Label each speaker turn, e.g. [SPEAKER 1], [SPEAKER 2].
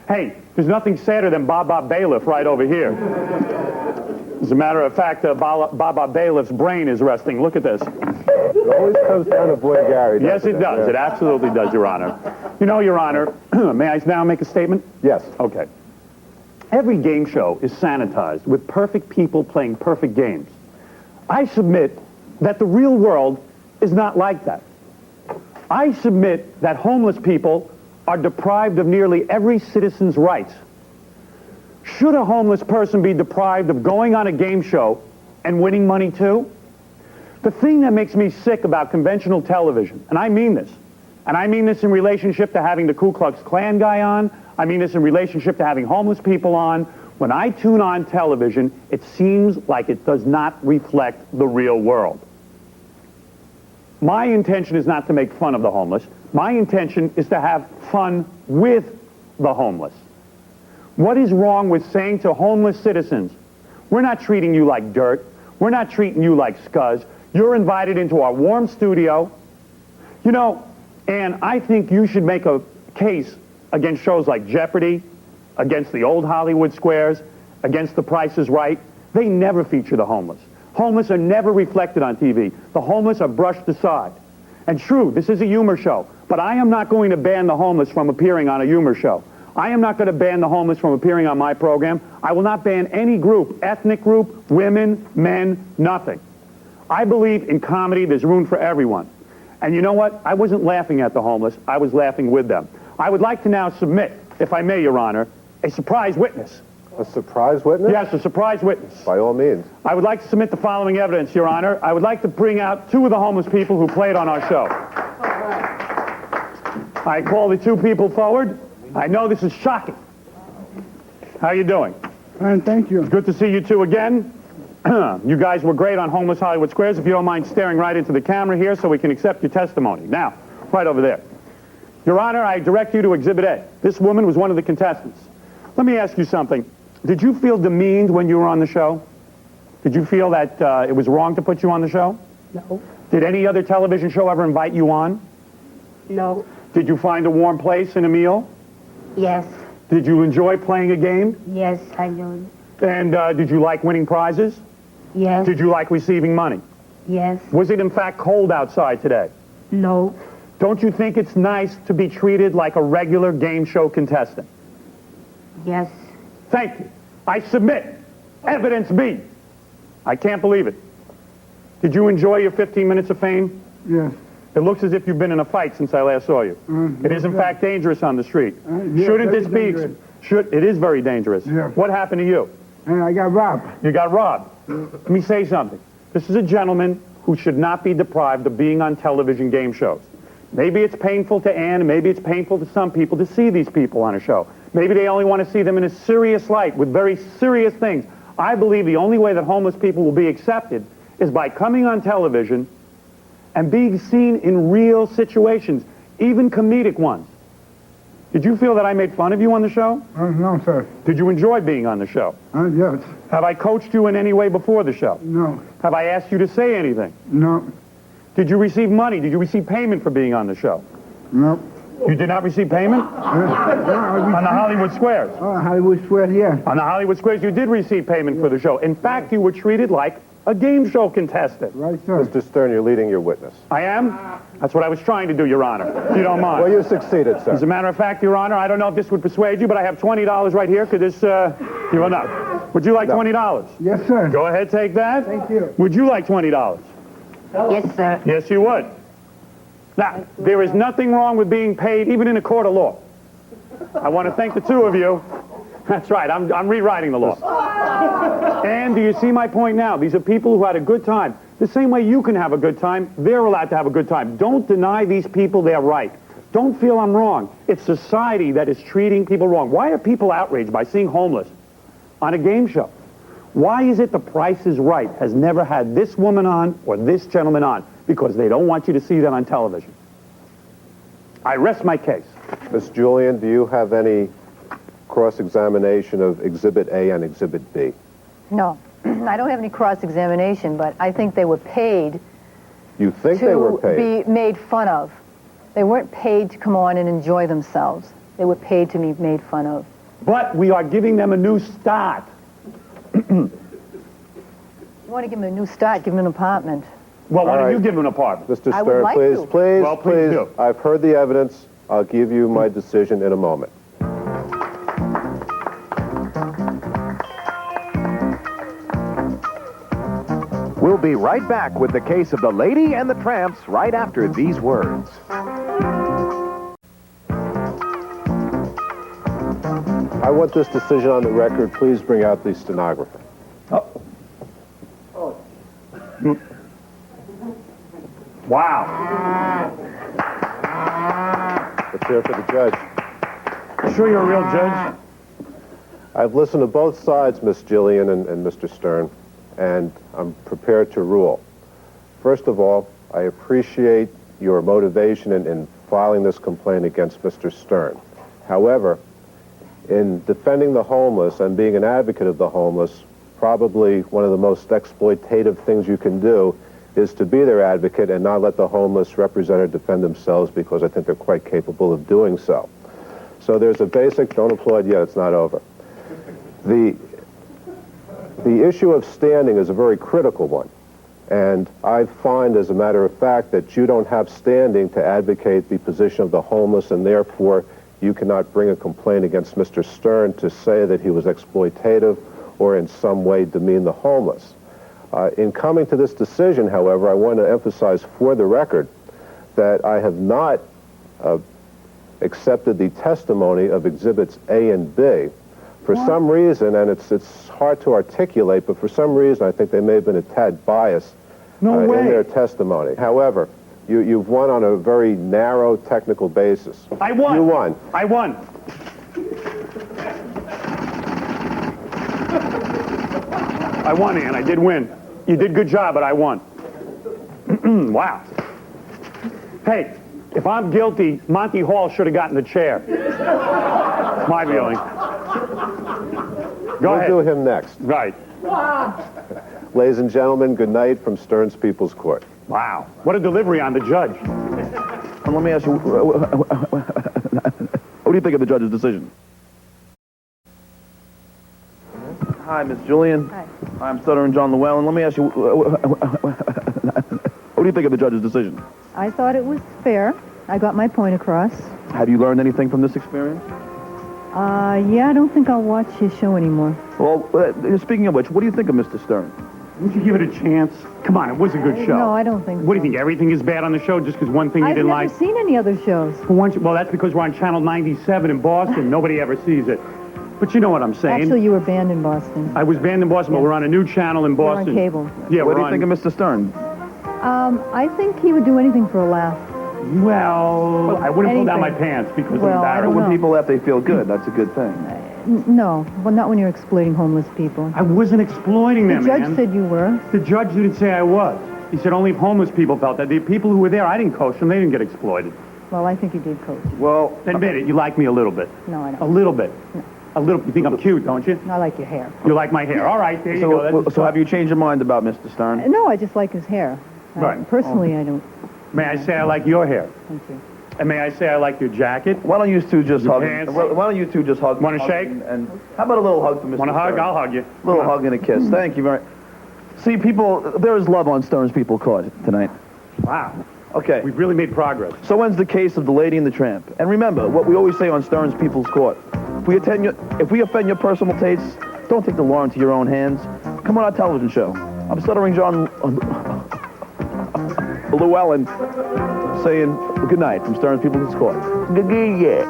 [SPEAKER 1] Hey, there's nothing sadder than Baba Bailiff right over here. As a matter of fact, Baba Bailiff's brain is resting. Look at this.
[SPEAKER 2] It always comes down to Boy Gary.
[SPEAKER 1] Yes, it does.
[SPEAKER 2] Yeah.
[SPEAKER 1] It absolutely does, Your Honor. You know, Your Honor, may I now make a statement?
[SPEAKER 2] Yes.
[SPEAKER 1] Okay. Every game show is sanitized with perfect people playing perfect games. I submit that the real world is not like that. I submit that homeless people are deprived of nearly every citizen's rights. Should a homeless person be deprived of going on a game show and winning money too? The thing that makes me sick about conventional television, and I mean this in relationship to having the Ku Klux Klan guy on, I mean this in relationship to having homeless people on, when I tune on television, it seems like it does not reflect the real world. My intention is not to make fun of the homeless. My intention is to have fun with the homeless. What is wrong with saying to homeless citizens, we're not treating you like dirt, we're not treating you like scuzz, you're invited into our warm studio. You know, and I think you should make a case against shows like Jeopardy, against the old Hollywood Squares, against The Price is Right. They never feature the homeless. Homeless are never reflected on TV. The homeless are brushed aside. And true, this is a humor show, but I am not going to ban the homeless from appearing on a humor show. I am not going to ban the homeless from appearing on my program. I will not ban any group, ethnic group, women, men, nothing. I believe in comedy, there's room for everyone. And you know what? I wasn't laughing at the homeless, I was laughing with them. I would like to now submit, if I may, Your Honor, a surprise witness.
[SPEAKER 2] A surprise witness?
[SPEAKER 1] Yes, a surprise witness.
[SPEAKER 2] By all means.
[SPEAKER 1] I would like to submit the following evidence, Your Honor. I would like to bring out two of the homeless people who played on our show. I call the two people forward. I know this is shocking. How are you doing?
[SPEAKER 3] Fine, thank you.
[SPEAKER 1] Good to see you two again. You guys were great on Homeless Hollywood Squares. If you don't mind staring right into the camera here so we can accept your testimony. Now, right over there. Your Honor, I direct you to Exhibit A. This woman was one of the contestants. Let me ask you something. Did you feel demeaned when you were on the show? Did you feel that it was wrong to put you on the show?
[SPEAKER 3] No.
[SPEAKER 1] Did any other television show ever invite you on?
[SPEAKER 3] No.
[SPEAKER 1] Did you find a warm place and a meal?
[SPEAKER 3] Yes.
[SPEAKER 1] Did you enjoy playing a game?
[SPEAKER 3] Yes, I do.
[SPEAKER 1] And did you like winning prizes?
[SPEAKER 3] Yes.
[SPEAKER 1] Did you like receiving money?
[SPEAKER 3] Yes.
[SPEAKER 1] Was it in fact cold outside today?
[SPEAKER 3] No.
[SPEAKER 1] Don't you think it's nice to be treated like a regular game show contestant?
[SPEAKER 3] Yes.
[SPEAKER 1] Thank you. I submit evidence B. I can't believe it. Did you enjoy your 15 minutes of fame?
[SPEAKER 3] Yes.
[SPEAKER 1] It looks as if you've been in a fight since I last saw you. It is in fact dangerous on the street.
[SPEAKER 3] yes,
[SPEAKER 1] Shouldn't
[SPEAKER 3] very
[SPEAKER 1] this be...
[SPEAKER 3] dangerous.
[SPEAKER 1] It is very dangerous.
[SPEAKER 3] Yeah.
[SPEAKER 1] What happened to you?
[SPEAKER 3] And I got robbed.
[SPEAKER 1] You got robbed. Let me say something. This is a gentleman who should not be deprived of being on television game shows. Maybe it's painful to Ann, and maybe it's painful to some people to see these people on a show. Maybe they only want to see them in a serious light with very serious things. I believe the only way that homeless people will be accepted is by coming on television and being seen in real situations, even comedic ones. Did you feel that I made fun of you on the show?
[SPEAKER 3] No, sir.
[SPEAKER 1] Did you enjoy being on the show?
[SPEAKER 3] Yes.
[SPEAKER 1] Have I coached you in any way before the show?
[SPEAKER 3] No.
[SPEAKER 1] Have I asked you to say anything?
[SPEAKER 3] No.
[SPEAKER 1] Did you receive money? Did you receive payment for being on the show?
[SPEAKER 3] No.
[SPEAKER 1] You did not receive payment? On the Hollywood Squares?
[SPEAKER 3] Hollywood Square, yeah.
[SPEAKER 1] On the Hollywood Squares, you did receive payment for the show. In fact, you were treated like a game show contestant.
[SPEAKER 3] Right, sir.
[SPEAKER 2] Mr. Stern, you're leading your witness.
[SPEAKER 1] I am? That's what I was trying to do, Your Honor, if you don't mind.
[SPEAKER 2] Well, you succeeded,
[SPEAKER 1] As a
[SPEAKER 2] sir.
[SPEAKER 1] matter of fact, Your Honor, I don't know if this would persuade you, but I have $20 right here. Could this, you will not. Would you like $20?
[SPEAKER 3] Yes, sir.
[SPEAKER 1] Go ahead, take that.
[SPEAKER 3] Thank you.
[SPEAKER 1] Would you like $20?
[SPEAKER 3] Yes, sir.
[SPEAKER 1] Yes, you would. Now, there is nothing wrong with being paid, even in a court of law. I want to thank the two of you. That's right, I'm rewriting the law. And do you see my point now? These are people who had a good time. The same way you can have a good time, they're allowed to have a good time. Don't deny these people their right. Don't feel I'm wrong. It's society that is treating people wrong. Why are people outraged by seeing homeless on a game show? Why is it The Price is Right has never had this woman on or this gentleman on? Because they don't want you to see them on television. I rest my case.
[SPEAKER 2] Miss Julian, do you have any cross-examination of Exhibit A and Exhibit B?
[SPEAKER 4] No, I don't have any cross-examination, but I think they were paid
[SPEAKER 2] You think they were
[SPEAKER 4] to
[SPEAKER 2] paid?
[SPEAKER 4] be made fun of. They weren't paid to come on and enjoy themselves. They were paid to be made fun of.
[SPEAKER 1] But we are giving them a new start.
[SPEAKER 4] You want to give him a new start, give him an apartment.
[SPEAKER 1] Well, why
[SPEAKER 2] All
[SPEAKER 1] don't you
[SPEAKER 2] right.
[SPEAKER 1] give them an apartment?
[SPEAKER 2] Mr.
[SPEAKER 4] I would
[SPEAKER 2] Stern,
[SPEAKER 4] like
[SPEAKER 2] please,
[SPEAKER 4] to.
[SPEAKER 2] please,
[SPEAKER 1] Well, please do.
[SPEAKER 2] I've heard the evidence. I'll give you my decision in a moment.
[SPEAKER 5] We'll be right back with the case of the Lady and the Tramps right after these words.
[SPEAKER 2] I want this decision on the record. Please bring out the stenographer.
[SPEAKER 1] Wow.
[SPEAKER 2] Let's hear it for the judge.
[SPEAKER 1] You sure you're a real judge?
[SPEAKER 2] I've listened to both sides, Miss Gillian and Mr. Stern, and I'm prepared to rule. First of all, I appreciate your motivation in filing this complaint against Mr. Stern. However, in defending the homeless and being an advocate of the homeless, probably one of the most exploitative things you can do is to be their advocate and not let the homeless represent or defend themselves, because I think they're quite capable of doing so. So there's a basic, don't applaud yet, it's not over. The issue of standing is a very critical one. And I find, as a matter of fact, that you don't have standing to advocate the position of the homeless, and therefore you cannot bring a complaint against Mr. Stern to say that he was exploitative or in some way demean the homeless. In coming to this decision, however, I want to emphasize for the record that I have not accepted the testimony of Exhibits A and B. For some reason, and it's hard to articulate, but for some reason I think they may have been a tad biased
[SPEAKER 1] No way.
[SPEAKER 2] in their testimony. However, you've won on a very narrow technical basis.
[SPEAKER 1] I won.
[SPEAKER 2] You won.
[SPEAKER 1] I won. I won, Ann. I did win. You did a good job, but I won. Wow. Hey, if I'm guilty, Monty Hall should have gotten the chair. My feeling. Go
[SPEAKER 2] We'll
[SPEAKER 1] ahead.
[SPEAKER 2] do him next.
[SPEAKER 1] Right.
[SPEAKER 2] Ladies and gentlemen, good night from Stearns People's Court.
[SPEAKER 1] Wow. What a delivery on the judge.
[SPEAKER 6] And let me ask you, what do you think of the judge's decision? Hi, Miss Julian.
[SPEAKER 4] Hi.
[SPEAKER 6] I'm Stuttering John Llewellyn. Let me ask you, what do you think of the judge's decision?
[SPEAKER 4] I thought it was fair. I got my point across.
[SPEAKER 6] Have you learned anything from this experience?
[SPEAKER 4] Yeah, I don't think I'll watch his show anymore.
[SPEAKER 6] Well, speaking of which, what do you think of Mr. Stern?
[SPEAKER 1] Would you give it a chance? Come on, it was a good show.
[SPEAKER 4] No, I don't think
[SPEAKER 1] What do you
[SPEAKER 4] so.
[SPEAKER 1] think? Everything is bad on the show just because one thing you
[SPEAKER 4] I've
[SPEAKER 1] didn't
[SPEAKER 4] never
[SPEAKER 1] like?
[SPEAKER 4] seen any other shows.
[SPEAKER 1] Well, that's because we're on Channel 97 in Boston. Nobody ever sees it. But you know what I'm saying.
[SPEAKER 4] Actually, you were banned in Boston.
[SPEAKER 1] I was banned in Boston, but we're on a new channel in
[SPEAKER 4] We're on
[SPEAKER 1] Boston.
[SPEAKER 4] cable.
[SPEAKER 1] Yeah,
[SPEAKER 6] What
[SPEAKER 1] we're
[SPEAKER 6] do you
[SPEAKER 1] on.
[SPEAKER 6] think of Mr. Stern?
[SPEAKER 4] I think he would do anything for a laugh.
[SPEAKER 1] Well, I wouldn't pull down my
[SPEAKER 4] anything.
[SPEAKER 1] pants because
[SPEAKER 4] Well,
[SPEAKER 1] I'm
[SPEAKER 4] I don't
[SPEAKER 1] embarrassed.
[SPEAKER 6] When
[SPEAKER 4] know.
[SPEAKER 6] people laugh, they feel good. That's a good thing.
[SPEAKER 4] No, well, not when you're exploiting homeless people.
[SPEAKER 1] I wasn't exploiting
[SPEAKER 4] The
[SPEAKER 1] them,
[SPEAKER 4] judge
[SPEAKER 1] man.
[SPEAKER 4] said you were.
[SPEAKER 1] The judge didn't say I was. He said only if homeless people felt that. The people who were there, I didn't coach them. They didn't get exploited.
[SPEAKER 4] Well, I think you did, Coach.
[SPEAKER 6] Well,
[SPEAKER 1] Admit it, you like me a little bit.
[SPEAKER 4] No, I
[SPEAKER 1] A
[SPEAKER 4] don't.
[SPEAKER 1] little bit. A little. You think I'm cute, don't you?
[SPEAKER 4] I like your hair.
[SPEAKER 1] You like my hair. All right, there you go. That's
[SPEAKER 6] so have you changed your mind about Mr. Stern?
[SPEAKER 4] No, I just like his hair.
[SPEAKER 1] Right.
[SPEAKER 4] Personally, I don't.
[SPEAKER 1] May I say I like your hair?
[SPEAKER 4] Thank you.
[SPEAKER 1] And may I say I like your jacket?
[SPEAKER 6] Why don't you two just
[SPEAKER 1] Your
[SPEAKER 6] hug?
[SPEAKER 1] pants?
[SPEAKER 6] Why don't you two just hug?
[SPEAKER 1] Wanna
[SPEAKER 6] hug
[SPEAKER 1] shake?
[SPEAKER 6] And how about a little hug for Mr.
[SPEAKER 1] Want a hug?
[SPEAKER 6] Stern?
[SPEAKER 1] I'll hug you.
[SPEAKER 6] Little
[SPEAKER 1] Come on.
[SPEAKER 6] hug and a kiss. Thank you very. See, people, there is love on Stern's People Court tonight.
[SPEAKER 1] Wow.
[SPEAKER 6] Okay.
[SPEAKER 1] We've really made progress.
[SPEAKER 6] So ends the case of the Lady and the Tramp. And remember what we always say on Stern's People's Court: if we offend your personal tastes, don't take the law into your own hands. Come on our television show. I'm Stuttering John Llewellyn saying good night from Stern's People's Court. Yeah.